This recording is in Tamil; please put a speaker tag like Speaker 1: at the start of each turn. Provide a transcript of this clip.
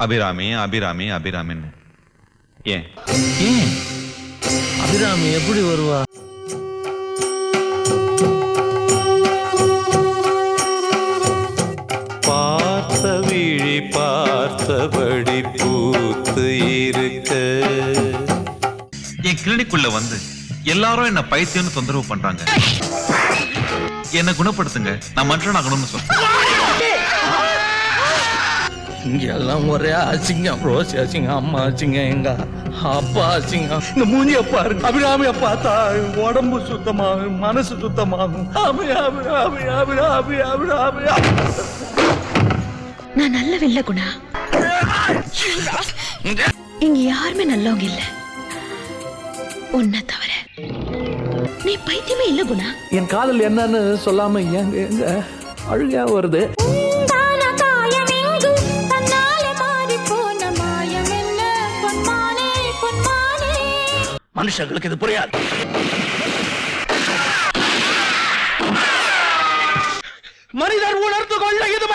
Speaker 1: அபிராமி அபிராமி அபிராமின்னு. ஏன்
Speaker 2: ஏன் அபிராமி எப்படி வருவா?
Speaker 3: பார்த்த விழி பார்த்தபடி பூத்து இருக்க.
Speaker 1: என் கிளினிக்குள்ள வந்து எல்லாரும் என்ன பைத்தியம்னு தொந்தரவு பண்றாங்க. என்ன குணப்படுத்துங்க, நான் மனுஷன் ஆகணும்னு சொல்றேன்.
Speaker 2: இங்க எல்லாம் ஒரே அசிங்கம். ரோசி அசிங்கம், அம்மா அசிங்கம், எங்க அப்பா அசிங்கம். இந்த மூஞ்சிய பாருங்க. அபிராமிய பார்த்தா உடம்பு சுத்தமாகும், மனசு சுத்தமாகும்.
Speaker 4: நான் நல்லவில்ல குணா. இங்க யாருமே நல்லவங்க இல்ல உன்னை தவிர. நீ பைத்தியமே இல்ல குணா.
Speaker 2: என் காதல் என்னன்னு சொல்லாம எங்க எங்க அழுகையா வருது. மனுஷங்களுக்கு இது புரியாது. மனிதர் உணர்ந்து கொள்ள இது